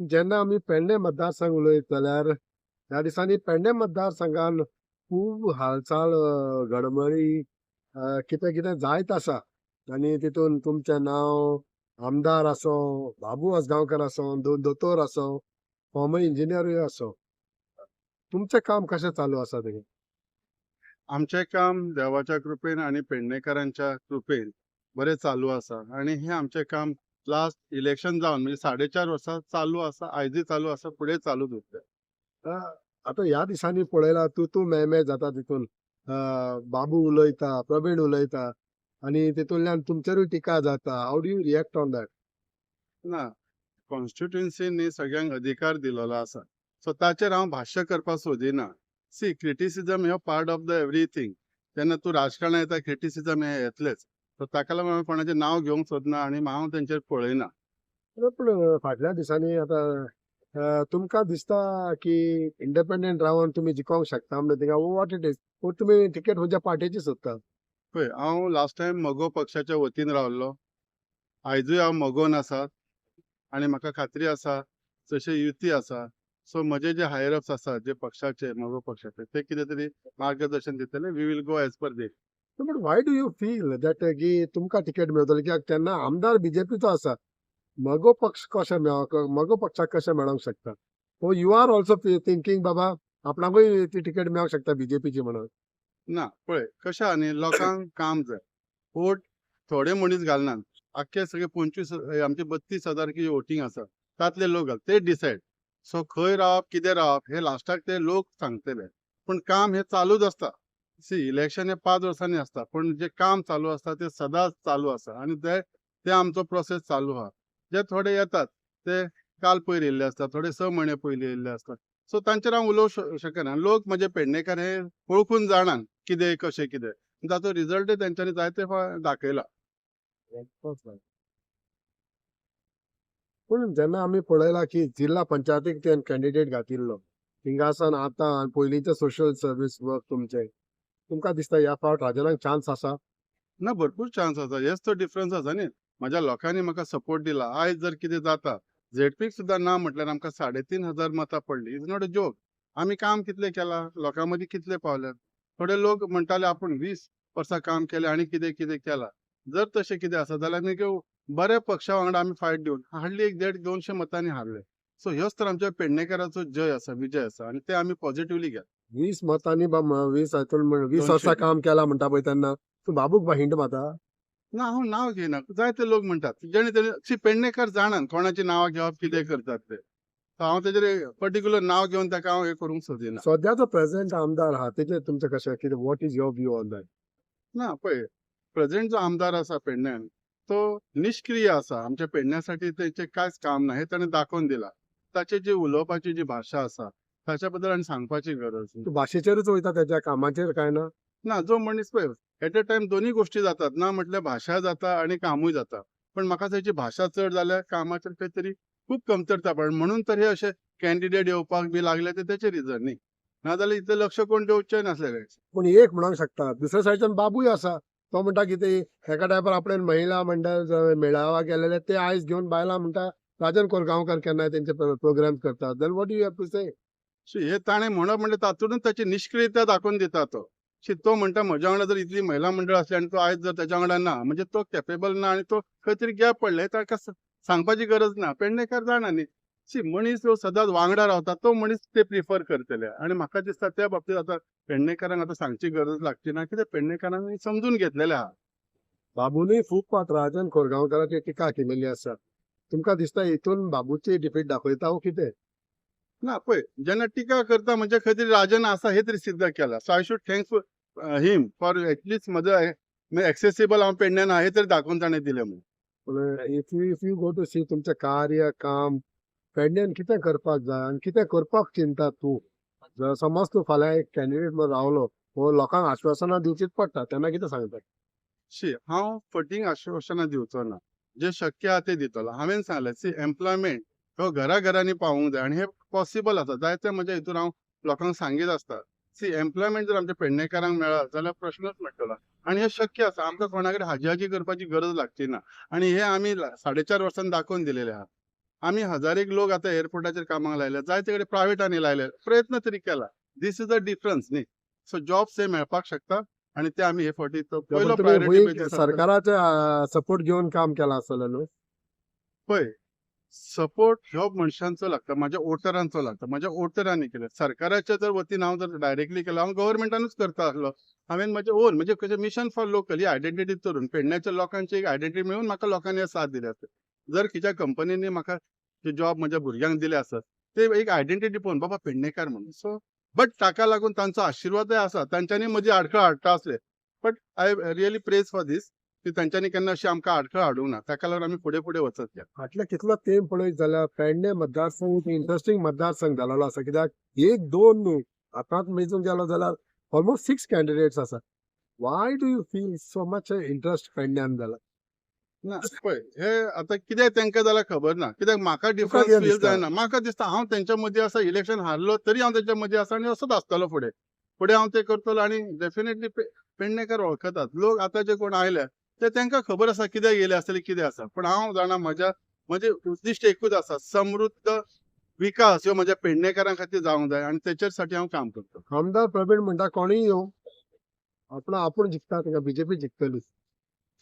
जेन्ना आमी पेडणे मतदारसंघ उलयत जाल्यार ह्या दिसांनी पेडणे मतदारसंघान खूब हालचाल घडमळी कितें कितें जायत आसा आनी तितून तुमचें नांव आमदार आसूं, बाबू आसगांवकर आसूं, दोतोर आसूं, फॉर्मर इंजिनियरूय आसूं, तुमचें काम कशें चालू आसा थंय? आमचें काम देवाच्या कृपेन आणि पेडणेकरांच्या कृपेन बरें चालू आसा आणि हे आमचें काम लास्ट इलेक्शन जावन म्हणजे 4.5 वर्सां चालू आसा. आयजूय चालू आसा, फुडें चालूच उरतलें. अ, आतां ह्या दिसांनी पळयला तूं मेमे जाता तितून बाबू उलयता, प्रवीण उलयता आनी तितूंतल्यान तुमचेरूय टिका जाता. How do you react on that? ना, कॉन्स्टिट्युएन्सीनी सगळ्यांक अधिकार दिलेलो आसा. स्वताचेर हांव भाश्य करपाक सोदिना. सी क्रिटिसिजम हो पार्ट ऑफ द एवरीथिंग. जेन्ना तूं राजकारणांत येता क्रिटिसिजम हे येतलेच. सो ताका लागून हांव कोणाचें नांव घेवंक सोदना आनी हांव तेंचेर पळयना. पूण फाटल्या दिसांनी आतां तुमकां दिसता की इंडिपेंडंट रावन तुमी जिखोवंक शकता म्हणजे थिंगा वॉट इट इज तुमी तिकेट खंयच्या पार्टीची सोदता? पळय, हांव लास्ट टायम मोगो पक्षाच्या वतीन रावल्लो. आयजूय हांव मोगोन आसा आणि म्हाका खात्री आसा जशे युती आसा. सो म्हजे जे हायर अप्स आसा जे पक्षाचे मोगो पक्षाचे ते कितें तरी मार्गदर्शन दितले. We will go as per the. पूण why do you feel that की तुमकां तिकेट मेळटली कित्याक तेन्ना आमदार बीजेपीचो आसा. मगो पक्ष कशें मगो पक्षाक कशें मेळोंक शकता? हो यू आर ऑल्सो थिंकिंग बाबा आपणाकूय ती तिकेट मेळोंक शकता बीजेपीची म्हणून. ना पळय कशें आहा न्ही, लोकांक काम जाय. वोट थोडे मनीस घालनात. आख्खे सगळे 25 आमचे 32,000 कितें वोटींग आसा तातले लोक घालता. ते डिसायड. सो खंय रावप कितें रावप हे लास्टाक ते लोक सांगतले. पण काम हे चालूच आसता. सी इलेक्शन हे 5 वर्सांनी आसता पण जे काम चालू आसता ते सदांच चालू आसा आणि ते आमचो प्रोसेस चालू आहा. जे थोडे येतात ते काल पयर येयल्ले आसतात, थोडे 6 म्हयने पयलीं येयल्ले आसतात. सो तांचेर हांव उलोवंक शकना. लोक म्हजे पेडणेकार हे वळखून जाणात कितें कशें कितें. ताचो रिजल्टूय तेंच्यांनी जायते फावट दाखयला. पूण जेन्ना आमी पळयला की जिल्हा पंचायतीक तें कॅन्डिडेट घातिल्लो थिंगासान आतां पयलींचे सोशल सर्वीस वर्क तुमकां दिसता ह्या फावट राजनाक चान्स आसा? ना भरपूर चान्स आसा. हेच तो डिफरन्स आसा न्ही. म्हाज्या लोकांनी म्हाका सपोर्ट दिला. आयज जर कितें जाता झेडपीक सुद्दां ना म्हटल्यार आमकां 3,500 मतां पडली. Is not a joke. आमी काम कितलें केलां, लोकां मदीं कितले पावल्यात. थोडे लोक म्हणटाले आपूण 20 वर्सां काम केलें आनी कितें कितें केलां. जर तशें कितें आसा जाल्यार आमी बऱ्या पक्षा वांगडा आमी फायट दिवन हार्डली 150-200 मतांनी हारले. सो ह्योच तर आमच्या पेडणेकाराचो जय आसा, विजय आसा आनी ते आमी पॉझिटिव्हली घेतात. 20 मतांनी 20 हातून 20 200 वर्सां काम केलां म्हणटा पळय तेन्ना तूं बाबूक हिंट मारता? ना हांव नांव घेयना. जायते लोक म्हणटात. जेणे तेणे पेडणेकार जाणात कोणाची नांवां घेवप कितें करतात ते. सो हांव तेजेर पर्टिक्युलर नांव घेवन ताका हांव हें करूंक सोदिना. सद्याचो प्रेझेंट आमदार आहा तेजेर तुमचें कशें कितें what is your view on that? ना पळय, प्रेझेंट जो आमदार आसा पेडण्यान तो निश्क्रीय आसा. आमच्या पेडण्यासाठी तेचें कांयच काम ना हें ताणें दाखोवन दिलां. ताची जी उलोवपाची जी भाशा आसा ताच्या बद्दल आनी सांगपाची गरज ना. तूं भाशेचेरूच वयता तेच्या कामाचेर काय ना? ना जो मनीस पळय एट अ टायम दोनूय गोश्टी जातात. ना म्हटल्यार भाशा जाता आनी कामूय जाता. पण म्हाका तेची भाशा चड जाल्यार कामाचेर खंय तरी खूब कमतरता पडटा. म्हणून तर हे अशे कॅन्डिडेट येवपाक बी लागले ते तेचे रिजन न्ही. नाजाल्यार इतलें लक्ष कोण दिवचे नासले. पूण एक म्हणूंक शकता दुसऱ्या सायडीच्यान बाबूय आसा. तो म्हणटा कितें एका टायमार आपल्यान महिला मंडळ मेळावा केलेले ते आयज घेवन बायलां म्हणटा राजन कोरगांवकर केन्नाय तेंचे प्रोग्राम करतात. Then what you have to say? हे ताणें म्हणप म्हणजे तातूंतच ताची निश्क्रियता दाखोवन दिता तो. तो म्हणटा म्हज्या वांगडा जर इतली महिला मंडळ आसली आनी तो आयज जर तेच्या वांगडा ना म्हणजे तो कॅपेबल ना आनी तो खंय तरी गॅप पडला. हे ताका सांगपाची गरज ना. पेडणेकार जाणा न्ही. मनीस जो सदांच वांगडा रावता तो मनीस ते प्रिफर करतले आनी म्हाका दिसता त्या बाबतींत आतां पेडणेकारांक आतां सांगची गरज लागची ना कित्याक पेडणेकारांनी समजून घेतलेलें आहा. बाबूनय खूब फावट राजन कोरगांवकराचेर टिका केलेली आसा. तुमकां दिसता हितून बाबूची डिफीट दाखयता वो कितें? ना पळय जेन्ना टिका करता म्हणजे खंय तरी राजन आसा हे तरी सिद्ध केला. So I should thanks him for at least म्हजो एक्सेसिबल हांव पेडण्यान आहा हे तरी दाखोवन ताणें दिलें म्हणून. पूण if you go to see तुमचें कार्य काम पेडण्यान कितें करपाक जाय आनी कितें करपाक चिंता तूं? जर समज तूं फाल्यां एक कॅन्डिडेट म्हणून रावलो वो लोकांक आश्वासनां दिवचीच पडटा तेन्ना कितें सांगता? हांव फटींग आश्वासनां दिवचो ना. जे शक्य आहा ते दितलो. हांवेन सांगलें एम्प्लॉयमेंट हो घरा-घरांनी पावूंक जाय आनी हे पॉसिबल आसा. जायते म्हज्या हितून हांव लोकांक सांगीत आसता. एम्प्लॉयमेंट जर आमच्या पेडणेकारांक मेळत जाल्यार प्रश्नच मिटतलो आनी हें शक्य आसा. आमकां कोणा कडेन हाजी-हाजी करपाची गरज लागची ना आनी हे आमी 4.5 वर्सांनी दाखोवन दिलेलें आहा. आम्ही हजारेक लोक आता एअरपोर्टाचेर कामाक लायले, जायते कडेन प्रायव्हेटांनी लायले, प्रयत्न तरी केला. दिस इज अ डिफरन्स न्ही. सो जॉब्स हे मेळपाक शकता आणि ते आम्ही हे फावटी तो पण पयलो तुम्ही प्रायोरिटी हुंय बेसीस सरकाराचे सपोर्ट घेवन काम केलां आसतलें न्हू? पळय, सपोर्ट ह्यो मनशांचो लागता, म्हाज्या वोटरांचो लागता. म्हाज्या वोटरांनी केले. सरकाराच्या जर वतीन हांव जर डायरेक्टली केलो, हांव गव्हर्नमेंटानूच करता आसलो. हांवेन म्हाजे ओन म्हणजे कशें mission for local he identity धरून पेडण्याच्या लोकांची एक आयडेंटिटी मेळून म्हाका लोकांनी साथ दिली आसता. जर खंयच्या कंपनीनी म्हाका जॉब म्हज्या भुरग्यांक दिले आसत, ते एक आयडेंटिटी पळोवन बाबा पेडणेकार म्हणून. सो बट ताका लागून तांचो आशिर्वादय आसा. तांच्यांनी म्हजी आडखळ हाडटा आसले. But I really praise for this की तांच्यांनी केन्ना अशी आमकां आडखळ हाडूंक ना. ताका लागून आमी फुडें वचत गेले. फाटले कितलो तेंप पळयत जाल्यार पेडणे मतदारसंघ एक इंटरेस्टिंग मतदारसंघ जालोलो आसा. कित्याक 1-2 न्हू, आतांच मेजूंक गेलो जाल्यार ऑलमोस्ट 6 कॅन्डिडेट्स आसा. Why do you feel so much interest पेडण्यान जाला? ना पळय, हे आतां कितें तेंका जाल्यार खबर ना. कित्याक म्हाका डिफरन्स कितें फील दिसता? जायना. म्हाका दिसता हांव तेंच्या मदीं आसा, इलेक्शन हारलो तरी हांव तेंच्या मदीं आसा आनी असोच आसतलो फुडें. फुडें हांव तें करतलो आनी डेफिनेटली पेडणेकार वळखतात. लोक आतां जे कोण आयले ते तेंकां खबर आसा कित्याक येयले आसतले, कितें आसा. पण हांव जाणा म्हजें उद्दिश्ट एकूच आसा, समृद्ध विकास ह्यो म्हज्या पेडणेकारां खातीर जावंक जाय आनी तेचेसाठी हांव काम करतलों. आमदार प्रवीण म्हणटा कोणीय येवं, आपूण जिखता तेका बीजेपी जिखतली.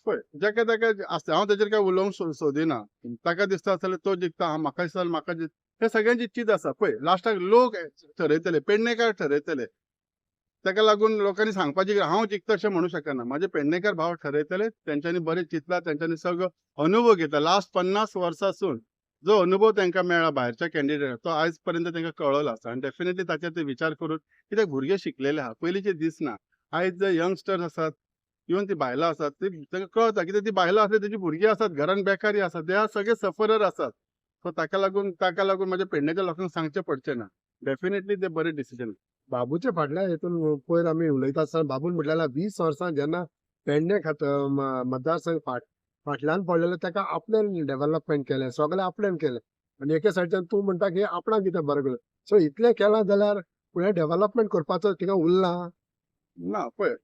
पळय, जेका तेका आसता, हांव तेचेर काय उलोवंक सोदिना. ताका दिसता आसतलें तो जिखता, म्हाका दिसता म्हाका हे सगळ्यांची चीज आसा. पळय, लास्टाक लोक ठरयतले, पेडणेकार ठरयतले. ताका लागून लोकांनी सांगपाचें की हांव जिखता अशें म्हणूंक शकना. म्हाजे पेडणेकार भाव ठरयतले. तेंच्यांनी बरें चिंतलां, तेंच्यांनी सगळो अनुभव घेतला. लास्ट 50 वर्सांसून जो अनुभव तांकां मेळ्ळा भायरच्या कॅन्डिडेटाक, तो आयज पर्यंत तांकां कळ्ळलो आसा आनी डेफिनेटली ताचेर ते विचार करून, कित्याक भुरगे शिकलेले आहा. पयलींचे दीस ना. आयज जे यंगस्टर्स आसात, इवन ती बायलां आसात, तांकां कळटा कित्याक ती बायलां आसली तेजी भुरगीं आसात, घरान बेकारी आसात. ते सगळे सफरर आसात. सो ताका लागून म्हाज्या पेडणेच्या लोकांक सांगचें पडचें ना. डेफिनेटली ते बरें डिसिजन. बाबूच्या फाटल्या हेतून पयर आमी उलयता आसतना बाबून म्हटलेलें 20 वर्सां जेन्ना पेडणे मतदारसंघ फाटल्यान पडलेलो तेका आपल्यान डेव्हलपमेंट केलें, सगळें आपल्यान केलें. आनी एके सायडीच्यान तूं म्हणटा की आपणाक कितें बरें केलें. सो इतलें केलां जाल्यार फुडें डेव्हलपमेंट करपाचो थिंगा उरला? ना पळय,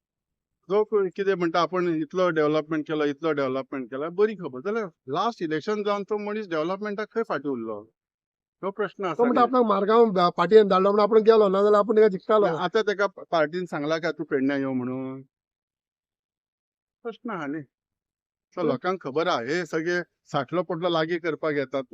जो कोण कितें म्हणटा आपूण इतलो डेव्हलपमेंट केलो, इतलो डेव्हलपमेंट केला, बरी खबर. जाल्यार लास्ट इलेक्शन जावन तो मनीस डेव्हलपमेंटाक खंय फाटीं उरलो? हो प्रश्न तो आसा म्हणटा न्ही. आपणाक मारगांव पाटयेन धाडलो म्हणून आपूण गेलो, नाजाल्यार आपूण तिका जिखतालो. आतां ताका पार्टीन सांगलां काय तूं पेडण्यां यो म्हणून? प्रश्न आहा न्ही. सो लोकांक खबर आहा हे सगळे साठलो पडलो लागीं करपाक येतात.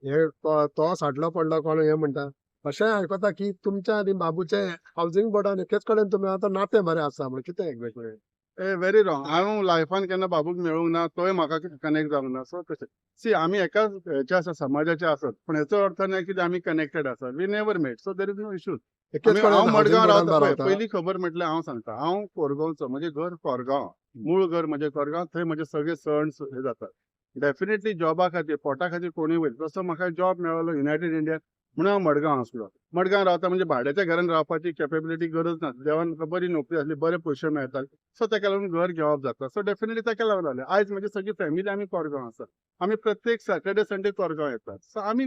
हे तो साठलो पडलो कोण हे म्हणटा. अशें आयकता की तुमच्या आनी बाबूचे हावसिंग बोर्डान एकेच कडेन तुमी आतां नातें बरें आसा म्हण. कितें वेगवेगळें? ए व्हेरी रॉंग. हांव लायफान केन्ना बाबूक मेळूंक ना, तोय म्हाका कनेक्ट जावंक ना. सो तशें सी आमी एकाच हेचे आसा, समाजाचे आसत, पूण हेचो अर्थ न्हय की आमी कनेक्टेड आसा. We never met. So there is no issues. एकेच कडेन हांव हावसिंग मडगांव बोर्डान रावता. पळय, रावता. पयली खबर म्हटल्यार हांव सांगता, हांव कोरगांवचो. म्हजें घर कोरगांव. मूळ घर म्हजें कोरगांव. थंय म्हजे सगळे सण हे जातात. डेफिनेटली जॉबा खातीर, पोटा खातीर कोणूय वयता. तसो म्हाका जॉब मेळ्ळो युनायटेड इंडिया म्हणून हांव मडगांव आसलो. मडगांव रावता म्हणजे भाड्याच्या घरान रावपाची कॅपेबिलिटी गरज ना. देवान म्हाका बरी नोकरी आसली, बरे पयशे मेळटाले. सो ताका लागून घर घेवप जाता. सो डेफिनेटली ताका लागून रावलें. आयज म्हजी सगळी फॅमिली आमी कोरगांव आसा. आमी प्रत्येक सॅटर्डे संडे कोरगांव येतात. सो आमी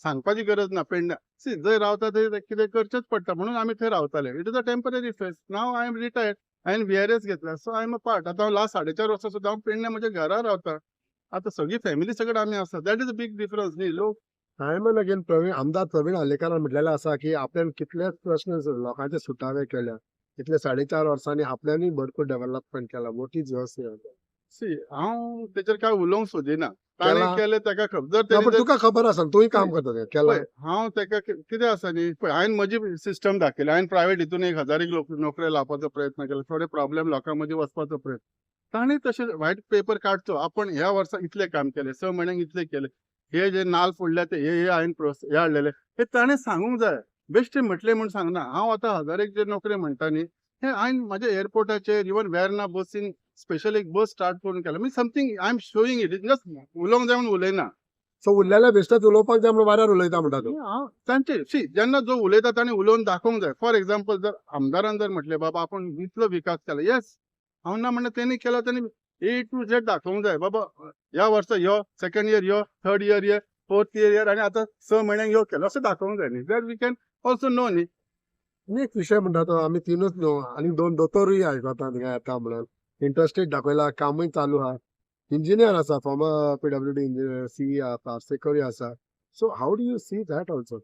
सांगपाची गरज ना. पेडण्यां सी जंय रावता थंय कितें करचेंच पडटा म्हणून आमी थंय रावताले. It is a temporary phase. Now I am retired. हांवेन VRS घेतला. So I am a part. आतां हांव लास्ट 4.5 वर्सां सुद्दां हांव पेडण्यां म्हज्या घरा रावता. आतां सगळी फॅमिली सगळे आमी आसा. That is a big difference न्ही. लोक टायमान अगेन आमदार प्रवीण आलेकरान म्हटलेलें आसा की आपल्यान कितलेच प्रश्न लोकांचे सुटावे केल्या. इतले 4.5 वर्सांनी आपल्यानूय भरपूर डेव्हलपमेंट केला. What is your say? See हांव तेचेर कांय उलोवंक सोदिना. ताणें केला. केलें ताका खबर. जर ना तेणी पण जर तुका खबर आसा तूंय काम करता तें केला. पळय, हांव ताका कितें आसा न्ही, पळय हांवेन म्हजी सिस्टम दाखयली. हांवेन प्रायव्हेट हितून 1000 नोकऱ्यो लावपाचो प्रयत्न केलो. थोडे प्रॉब्लेम लोकां मदीं वचपाचो प्रयत्न. ताणें तशें व्हायट पेपर काडचो. आपण ह्या वर्सा इतलें काम केलें, 6 म्हयन्यांक इतलें केलें. हे जे नाल्ल फोडले ते हे हांवेन हे हाडलेले. हे ताणें सांगूंक जाय. बेश्टे म्हटलें म्हूण सांगना. हांव आतां 1000 जे नोकऱ्यो म्हणटा न्ही, हे हांवेन म्हाज्या एअरपोर्टाचेर इवन वेर्ना बसीन स्पेशल एक बस स्टार्ट करून केला. Means something I am showing it. Just उलोवंक जाय म्हूण उलयना. सो उरलेल्या बेश्टेच उलोवपाक जाय म्हणून वाऱ्यार उलयता म्हणटा तूं. हांव तांचे सी जेन्ना जो उलयता ताणें उलोवन दाखोवंक जाय. फॉर एक्झाम्पल जर आमदारान जर म्हटलें बाबा आपूण इतलो विकास केला. येस, हांव ना म्हणना तेणी केलो. ताणी A to Z दाखोवंक जाय. बाबा ह्या वर्सा यो, सेकंड इयर यो, थर्ड इयर ये, फोर्थ इयर आनी आतां 6 म्हयन्यांक यो केलो अशें दाखोवंक जाय न्ही. That we can also know न्ही. आनी एक विशय म्हणटा तो आमी तीनच न्हू आनी 2 दोतोरूय आयकता थिंगा येता म्हणून. इंटरेस्टेड दाखयला, कामूय चालू आहा. इंजिनियर आसा, फॉर्मर PWD इंजिनियर, सी पार्सेकरूय आसा. So how do you see that also?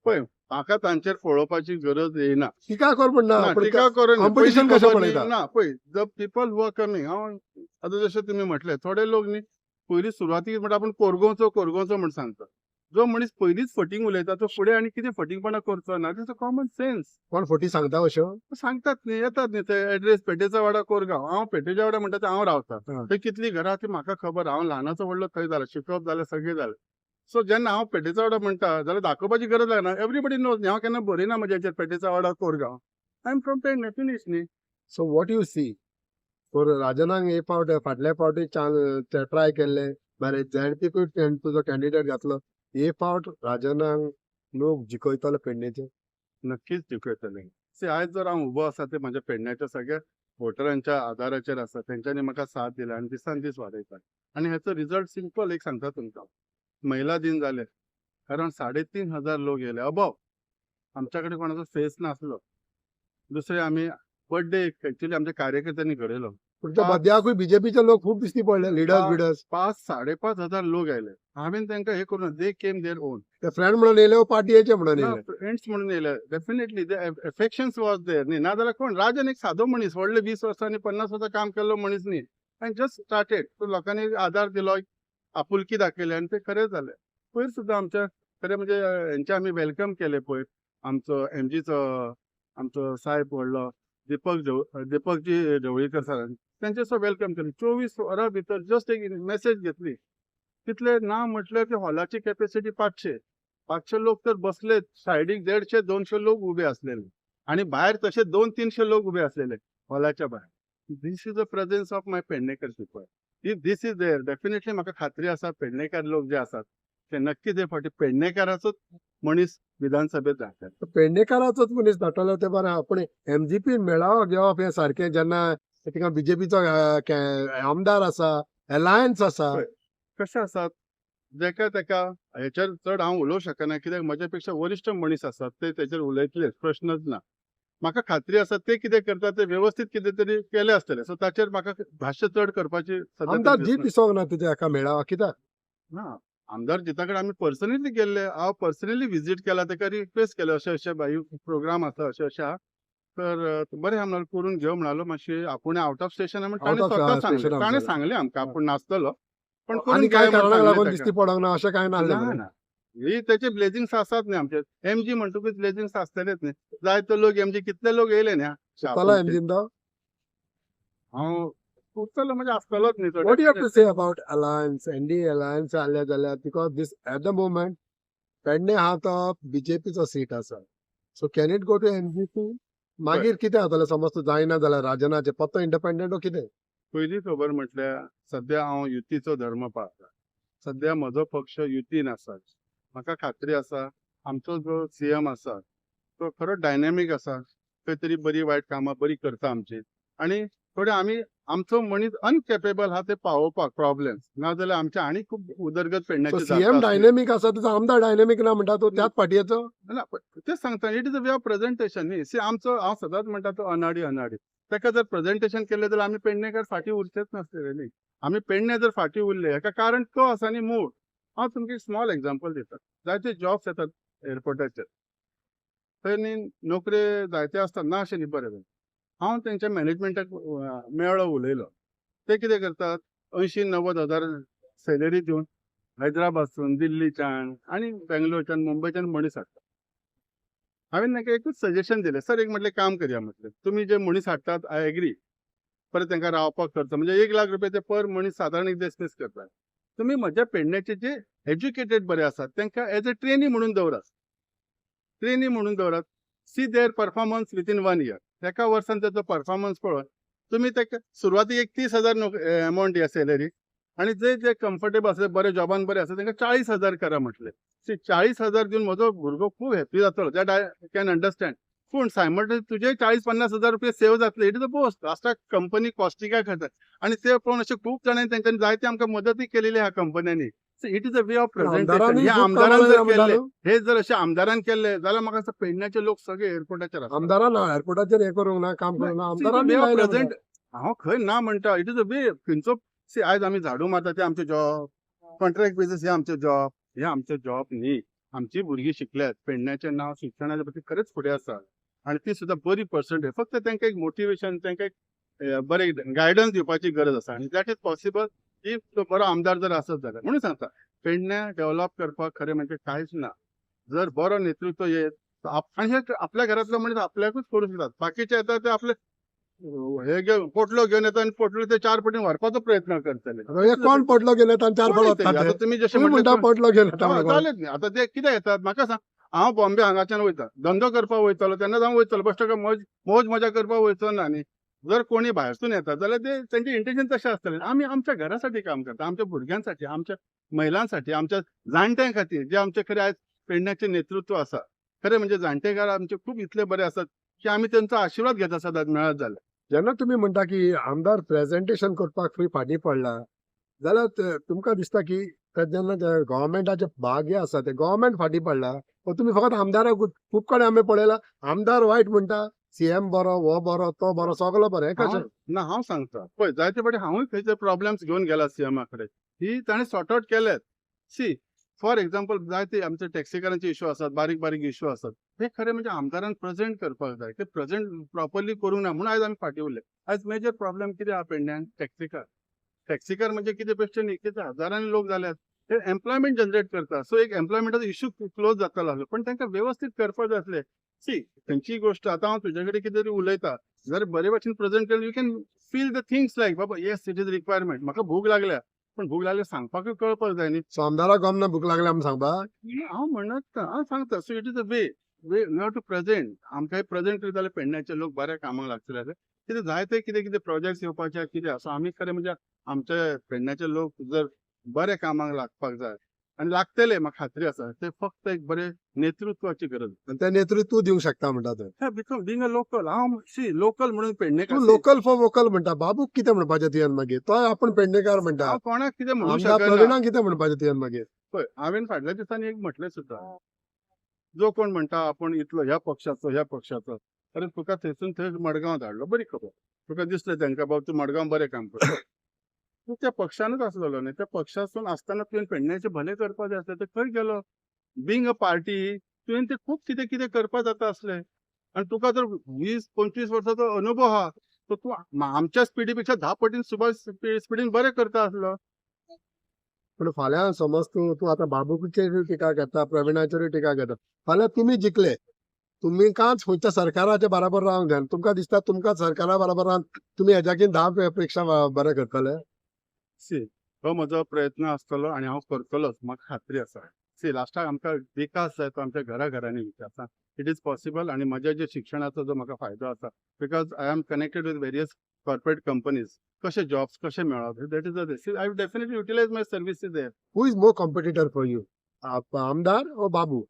पळय म्हाका तांचेर पळोवपाची गरज येयना. टिका कर म्हणना, ना पण टिका करूं न्ही. कॉम्पिटिशन पयलीं कशें खबर न्ही. पळयता? ना पळय the people who are coming हांव आतां जशें तुमी म्हटलें थोडे लोक न्ही पयलीं सुरवातीक म्हणटा आपूण कोरगोवचो म्हूण सांगता. जो मनीस पयलींच फटींग उलयता तो फुडें आनी कितें फटींगपणा करचो ना. This a common sense. कोण फटी सांगता अश्यो? सांगतात न्ही येतात न्ही ते एड्रेस पेटेचा वाडा कोरगांव. हांव पेटेच्या वाडा म्हणटा ते हांव रावतां. हा. थंय कितलीं घरां ती म्हाका खबर. हांव ल्हानाचो व्हडलो थंय जालो. शिकप जालें सगळें जालें. सो जेन्ना हांव पेटेचा वाडा म्हणटा जाल्यार दाखोवपाची गरज लागना. एवरीबडी नोज न्ही हांव केन्ना बरयना म्हज्या हेचेर पेटेचा वाडा Korgaon. I am from Pedne finish न्ही. So what you see? For राजनाक एक फावट फाटल्या फावटी ट्राय केल्ले, मागीर ZP तुजो कॅन्डिडेट घातलो. एक फावट राजनाक लोक जिखयतलो पेडणेचे. नक्कीच जिखयतले. सी आयज जर हांव उबो आसा ते म्हाज्या पेडण्याच्या सगळ्या वोटरांच्या आदाराचेर आसा. तेंच्यांनी म्हाका साथ दिल्या आनी दिसान दीस वाडयता. आनी हेचो रिजल्ट सिंपल एक सांगता तुमकां. महिला दिन जाले. अरावंड 3,500 लोक येयले अबव. आमच्या कडेन कोणाचो फेस नासलो. दुसरे आमी बर्थडे एक्चुअली आमच्या कार्यकर्त्यांनी घडयलो. पूण त्या बद्याकूय बीजेपीचे लोक खूब दिसती पडले, लिडर्स बिडर्स. 5,000-5,500 लोक आयले. हांवेन तांकां हे करून दे केम देअर ओन. ते फ्रेंड म्हणून येयले, पार्टीचे म्हणून येयले. फ्रेंड्स म्हणून येयले. डेफिनेटली दे एफेक्शन्स वॉज देअर न्ही. नाजाल्यार कोण राजन एक सादो मनीस व्हडले 20 वर्सांनी 50 वर्सां काम केल्लो मनीस न्ही. आनी जस्ट स्टार्टेड. सो लोकांनी आदार दिलो, आपुलकी दाखयली आनी ते खरें जालें. पयर सुद्दां आमच्या खरें म्हणजे हेंचे आमी वेलकम केले पयर. आमचो MGचो आमचो साहेब व्हडलो दीपकजी ढवळीकर सरान तेंचे सो वेलकम केलें. 24 वरां भितर जस्ट एक मेसेज घेतली. तितले ना म्हटल्यार ते हॉलाची कॅपॅसिटी 500 लोक तर बसले. सायडीक 150-200 लोक उबे आसलेले आनी भायर तशे 200-300 लोक उबे आसलेले हॉलाच्या भायर. This is the presence of my Pednekar people. If this is there definitely म्हाका खात्री आसा पेडणेकार लोक जे आसात ते नक्कीच हे फावटी पेडणेकाराचोच मनीस विधानसभेत धाडटात. पेडणेकाराचोच मनीस धाडटलो ते बरें, पूण MGP मेळावो घेवप हे सारकें जेन्ना तिका बीजेपीचो आमदार आसा, अलायन्स आसा. कशें आसात जेका तेका हेचेर चड हांव उलोवंक शकना कित्याक म्हज्या पेक्षा वरिश्ठ मनीस आसात ते तेचेर उलयतले प्रश्नच ना. म्हाका खात्री आसा ते कितें करतात ते व्यवस्थीत कितें तरी केलें आसतलें. सो ताचेर म्हाका भाश्य चड करपाची सध्या आमदार तरी जीत दिसना. दिसोंक ना तुज्या हाका मेळावा कित्याक? ना आमदार जिता कडेन आमी पर्सनली गेल्ले. हांव पर्सनली विजीट केला तेका रिक्वेस्ट केलो अशें बाई प्रोग्राम आसा अशें आहा. तर बरें आहा म्हणालो करून घेव म्हणालो. मातशें आपूण आउट ऑफ स्टेशन म्हण ताणें Out of स्वता station सांगलें. ताणें आमदार. सांगलें आमकां आपूण नासतलो पण करून आनी घेया कांय म्हण कारणाक सांगलें लागून ताका. दिसती पडोंक ना अशें कांय नासलें ना मरे. ना ही तेचे ब्लेजिंग्स आसात न्ही आमचे. MG म्हणटकूच ब्लेजिंग्स आसतलेच न्ही. जायते लोक MG कितले लोक येयले न्ही उरतलो MG तो? हांव उरतलो म्हणजे आसतलोच न्ही तो. What do you have to say about alliance, NDA alliance जाल्ले जाल्यार because this at the moment Pernem आहा तो बीजेपीचो सीट आसा. So can it go to MGP? मागीर कितें जातलें समज तो जायना जाल्यार राजनाचे पत्तो इंडिपेंडंट कितें? पयली खबर म्हटल्यार सध्या हांव युतीचो धर्म पाळटा. सध्या म्हजो पक्ष युतीन आसा. म्हाका खात्री आसा आमचो जो CM आसा तो खरो डायनॅमीक आसा. खंय तरी बरी वायट कामां बरी करता आमची आनी थोडे आमी आमचो मनीस अनकेपेबल आहा ते पावोवपाक प्रॉब्लेम्स नाजाल्यार आमचे आनी खूब उदरगत सो पेडण्याची CM डायनेमीक आसा तुजो आमदार डायनेमीक ना म्हणटा तो त्याच पाटयेचो? ना तेच सांगता it is a way of presentation न्ही. सी आमचो हांव सदांच म्हणटा तो अनाडी ताका जर प्रेझेंटेशन केलें जाल्यार आमी पेडणेकार फाटीं उरचेच नासलेले न्ही. आमी पेडणे जर फाटीं उरले हेका कारण तो आसा न्ही मूळ. हांव तुमकां एक स्मॉल एग्जांपल दिता. जायते जॉब्स येतात एअरपोर्टाचेर. थंय न्ही नोकऱ्यो जायते आसतात ना अशें न्ही बरें बरें. हांव तेंच्या मॅनेजमेंटाक मेळ्ळो उलयलो. ते कितें करतात 80-90 हजार सॅलरी दिवन हैदराबादसून दिल्लीच्यान आनी बेंगलोरच्यान मुंबयच्यान मनीस हाडटात. हांवेन तांकां एकूच सजेशन दिलें. सर एक म्हटलें काम करया म्हटलें. तुमी जे मनीस हाडटात आय एग्री. परत तांकां रावपाक खर्च म्हणजे 1 लाख रुपया ते पर मनीस सादारण एक डिसमीस करतात. तुमी म्हज्या पेडण्याचे जे एज्युकेटेड बरे आसात तांकां एज अ ट्रेनी म्हणून दवरात. ट्रेनी म्हणून दवरात. See their performance within 1 year. एका वर्सान तेचो परफॉर्मन्स पळोवन तुमी ताका सुरवातीक एक 30,000 अमावंट दिया सॅलरी आनी जे कम्फर्टेबल आसा बरे जॉबान बरे आसा तांकां 40,000 करा म्हटलें. सी 40,000 दिवन म्हजो भुरगो खूब हॅप्पी जातलो. That I can understand. पूण सायमल्टेनियस तुजे 40-50,000 रुपया सेव जातले. It is a post. लास्टाक कंपनी कॉस्टिका खाता आनी ते पळोवन अशें खूब जाणांनी तांच्यांनी जायते आमकां मदतूय केलेली आहा कंपन्यांनी. It is a way of presentation. आमदारांनी हे खूब आमदारान कामां जर जाल्या केले म्हणटा हे जर अशे आमदारान केले जाल्यार म्हाका दिसता पेडण्याचे लोक सगळे एअरपोर्टाचेर आसतात. आमदारान एअरपोर्टाचेर हे करूंक ना, काम करूंक ना. आमदारांनी वे ऑफ लायलें प्रेझेंट हांव खंय ना म्हणटा. इट इज अ वे खंयचो सी आज आम्ही झाडू मारता ते आमचे जॉब, कॉन्ट्रॅक्ट बेसिस हे आमचे जॉब, हे आमचे जॉब न्ही. आमची भुरगीं शिकल्यात, पेडण्याचें नांव शिक्षणाच्या बाबतींत खरेंच फुडें आसा आनी ती सुद्दां बरी पर्संटेज. फक्त तांकां एक मोटिवेशन, तांकां एक बरें गायडन्स दिवपाची गरज आसा आनी दॅट इज पॉसिबल इफ तो बरो आमदार जर आसत जाल्यार. म्हणून सांगता पेडण्यां डेव्हलप करपाक खरें म्हणजे कांयच ना. जर बरो नेतृत्व येत आनी हे आपल्या घरांतलो मनीस आपल्याकूच करूं शकतात. बाकीचे येता ते आपले हे घेवन पोटलो घेवन येता आनी पोटलो ते 4 पटीन व्हरपाचो प्रयत्न करतले. आता हे कोण पडलो गेले तांचे चार कोण पडत येतले? आता तुम्ही जशे तुम्ही म्हणले म्हणटा पडलो गेले जालेच न्ही. आता ते कितें येतात म्हाका सांग. हांव बॉम्बे हांगाच्यान वयता, धंदो करपाक वयतलो तेन्ना हांव वयतलो बस स्टॉपार मौज मजा करपाक वयचो ना न्ही. जर कोणी भायरसून येता जाल्यार ते तेंचे इंटेन्शन तशें आसतलें. आमी आमच्या घरासाठी काम करता, आमच्या भुरग्यांसाठी, आमच्या महिलांसाठी, आमच्या जाणट्यां खातीर जे आमचे खरें आयज पेडण्याचें नेतृत्व आसा. खरें म्हणजे जाणटेकार आमचे खूब इतले बरे आसात की आमी तेंचो आशिर्वाद घेता सदांच मेळत जाल्यार. जेन्ना तुमी म्हणटा की आमदार प्रेझेंटेशन करपाक खंय फाटीं पडला जाल्यार तुमकां दिसता की जेन्ना गव्हर्मेंटाचे भाग जे आसा ते गव्हर्मेंट फाटीं पडला वा तुमी फकत आमदाराक खूब कडेन आमी पळयला आमदार वायट म्हणटा सीएम बरो हो बरो तो बरो सगळो बरो हे कशें ना हांव सांगता पळय जायते फावटी हांवूय खंयचे प्रॉब्लेम्स घेवन गेला सीएमा कडेन. ही ताणें सॉर्ट आउट केल्यात. सी फॉर एक्झाम्पल जायते आमचे टॅक्सीकारांचे इश्यू आसात, बारीक बारीक इश्यू आसात. ते खरें म्हणजे आमदारान प्रेझेंट करपाक जाय. ते प्रेझेंट प्रॉपरली करूंक ना म्हणून आयज आमी फाटीं उरले. आयज मेजर प्रॉब्लेम कितें आहा पेडण्यान? टॅक्सीकार. टॅक्सीकार म्हणजे कितें बेश्टे न्ही, कितें हजारांनी लोक जाल्यात. ते एम्प्लॉयमेंट जनरेट करता. सो एक एम्प्लॉयमेंटाचो इश्यू क्लोज जातालो आसलो. पण तांकां व्यवस्थीत करपाक जाय आसलें. सी खंयचीय गोश्ट आतां हांव तुजे कडेन कितें तरी उलयता जर बरे भशेन प्रेझेंट केलें you can feel the things like बाबा येस इट इज रिक्वायरमेंट. म्हाका भूक लागल्या पण भूक लागल्या सांगपाकूय कळपाक जाय न्ही. सो आमदाराक गमना भूक लागल्या म्हणून सांगपाक हांव म्हणत ना हांव सांगता so it is a way you have to present. आमकां प्रेझेंट करीत जाल्यार पेडण्याचे लोक बऱ्या कामाक लागतले. कितें जायते कितें कितें प्रोजेक्ट्स येवपाचे कितें आसा आमी खरें म्हणजे आमचे पेडण्याचे लोक जर बऱ्या कामाक लागपाक जाय आनी लागतले म्हाका खात्री आसा. ते फक्त एक बरे नेतृत्वाची गरज. आनी तें नेतृत्व तूं दिवंक शकता म्हणटा थंय बिकम बींग अ लोकल हांव सी लोकल म्हणून पेडणेकार तूं लोकल फॉर वोकल म्हणटा बाबूक कितें म्हणपाचें तुवें मागीर तो आपूण पेडणेकार म्हणटा हांव कोणाक कितें म्हणू आमदार शकना. प्रवीणाक कितें म्हणपाचें तुवें मागीर पळय हांवेन फाटल्या दिसांनी एक म्हटलें सुद्दां जो कोण म्हणटा आपूण इतलो ह्या पक्षाचो अरे तुका थंयसून थंय मडगांव धाडलो बरी खबर. तुका दिसलें तांकां बाबा तूं मडगांव बरें काम करता. तूं त्या पक्षानूच आसलेलो न्ही. त्या पक्षासून आसतना तुवें पेडण्याचें भलें करपाक जाय आसलें. ते खंय गेलो? बींग अ पार्टी तुवें ते खूब कितें कितें करपाक जाता आसलें. आनी तुका जर 20-25 वर्साचो अनुभव आहा तर तूं आमच्या स्पिडी पेक्षा 10 पटीन स्पिडीन बरें करता आसलो. पूण फाल्यां समज तूं आतां बाबूचेर टिका करता प्रवीणाचेरूय टिका करता फाल्यां तुमी जिखले तुमकांच खंयच्या सरकाराच्या बराबर रावंक जाय तुमकां दिसता तुमकां सरकारा बराबर रावन तुमी हेज्याकीन 10 पेक्षा बरें करतले सी हो म्हजो प्रयत्न आसतलो आनी हांव करतलोच म्हाका खात्री आसा. सी लास्टाक आमकां विकास जाय तो आमच्या घराघरांनी विकास इट इज पॉसिबल आनी म्हज्या जे शिक्षणाचो जो म्हाका फायदो आसा because I am connected with various corporate companies कशे जॉब्स कशे मेळप that is a I definitely utilise my services there. Who is more competitor for you आमदार ओ बाबू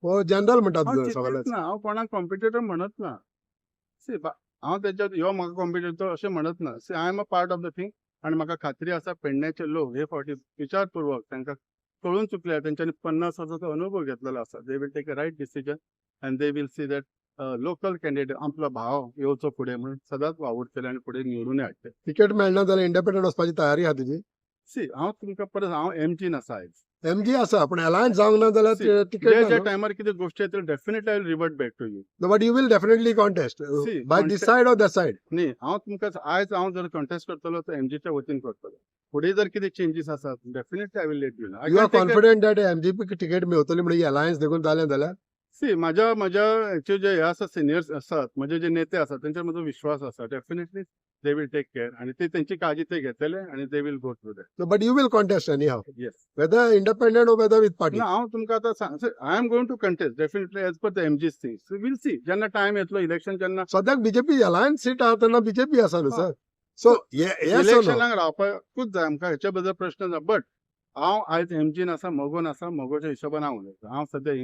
हो जनरल म्हणटात सगळेच हांव कोणाक कॉम्पिटिटर म्हणत ना. सी हांव तेच्यात ह्यो म्हाका कॉम्पिटिटर अशें म्हणत ना. See I am a part of the thing आनी म्हाका खात्री आसा पेडण्याचे लोक हे फावटी विचारपूर्वक तांकां कळून चुकल्या तेंच्यांनी 50 वर्साचो अनुभव घेतलेलो आसा. They will take a right decision and they will see that local candidate आपलो भाव येवचो फुडें म्हणून सदांच वावुरतले आनी फुडें निवडून हाडटले. तिकेट मेळना जाल्यार इंडिपेंडंट वचपाची तयारी आहा तुजी सी हांव तुमकां परत हांव एमजीन आसा आयज. एमजी आसा पण अलायन्स जावंक ना जाल्यार ज्या तिकेट टायमार कितें गोश्टी येतल्यो definitely I will revert back to you. But you will definitely contest See, by this side or that side न्ही हांव तुमकां आयज हांव जर कंटेस्ट करतलो तर एमजीच्या वतीन करतलो. फुडें जर कितें चेंजीस आसात definitely I will let you know. You are confident that MG ticket मेळटली म्हणजे अलायन्स देखून जालें जाल्यार सी म्हज्या हाचे जे हे आसा सिनियर्स आसात म्हजे जे नेते आसात तांचेर म्हजो विश्वास आसा. Definitely they will take care आनी ते तेंची काळजी ते घेतले आनी they will go through that. But you will contest anyhow yes whether independent or whether with party ना हांव तुमकां आतां सांग I am going to contest definitely as per the MGS thing. So will see जेन्ना time येतलो election जेन्ना सद्याक BJP alliance seat आहा तेन्ना बीजेपी आसा न्हू सर सो इलेक्शनाक रावपाकूच जाय आमकां हेच्या बद्दल प्रश्न ना. बट हांव आयज एमजीन आसा मोगोच्या हिशोबान हांव उलयता. हांव सद्या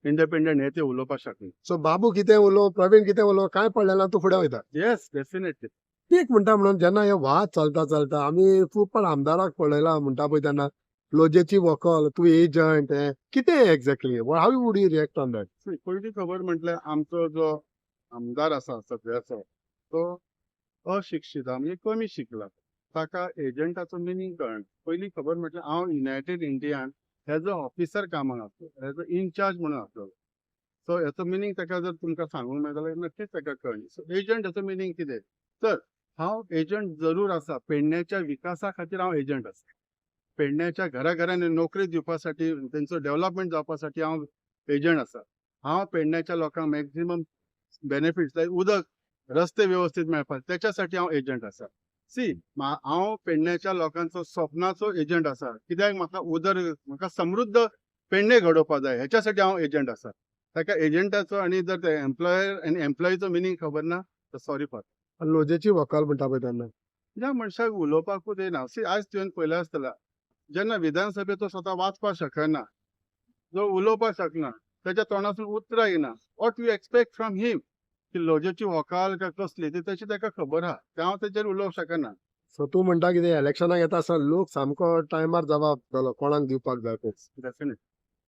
इंडिपेंडंट हे ते उलोवपाक शकना. सो बाबू कितें उलो प्रवीण कितें उलो कांय पडलें ना तूं फुडें वयता येस डेफिनेटली. ठीक म्हणटा म्हणून जेन्ना हे वाद चलता आमी खूब पण आमदाराक पळयला म्हणटा पळय तेन्ना लोजेची वॉकल तूं एजंट हे कितें exactly how you would you react on that पयली खबर म्हटल्यार आमचो जो आमदार आसा सगळ्याचो तो अशिक्षीत म्हणजे कमी शिकला. ताका एजंटाचो मिनींग कळना. पयलीं खबर म्हटल्यार हांव United Indian as a officer कामाक आसलो, एज अ इनचार्ज म्हणून आसलो. सो हेचो मिनींग ताका जर तुमकां सांगूंक मेळटा जाल्यार नक्कीच ताका कळ्ळी. सो एजंट हेचो मिनींग कितें? तर हांव एजंट जरूर आसा. पेडण्याच्या विकासा खातीर हांव एजंट आसा. पेडण्याच्या घराघरांनी नोकरी दिवपासाठी, तेंचो डेव्हलपमेंट जावपासाठी हांव एजंट आसा. हांव पेडण्याच्या लोकांक मॅक्सिमम बेनिफिट्स लायक उदक, रस्ते व्यवस्थीत मेळपाक त्याच्यासाठी हांव एजंट आसा. सी हांव पेडण्याच्या लोकांचो स्वप्नाचो एजंट आसा. कित्याक म्हाका समृद्ध पेडणे घडोवपाक जाय हेच्यासाठी हांव एजंट आसा. ताका एजंटाचो आनी जर ते एम्प्लॉयर आनी एम्प्लॉयीचो मिनींग खबर ना तर सॉरी फॉर. लोजेची वकाल म्हणटा पळय तेन्ना ज्या मनशाक उलोवपाकूच येना. सी आज तुवें पळयलें आसतलें जेन्ना विधानसभेत तो स्वता वाचपाक शकना, जो उलोवपाक शकना, त्याच्या तोंडासून उतरां येना. वॉट यू एक्सपेक्ट फ्रॉम हिम? की लोजेची वकाल काय कसली ती तशी ताका खबर आहा. ते हांव तेचेर उलोवंक शकना. सो तूं म्हणटा कितें इलेक्शनाक येता आसतना लोक सामको टायमार जबाब दितलो कोणाक दिवपाक जाय तो. डेफिनेट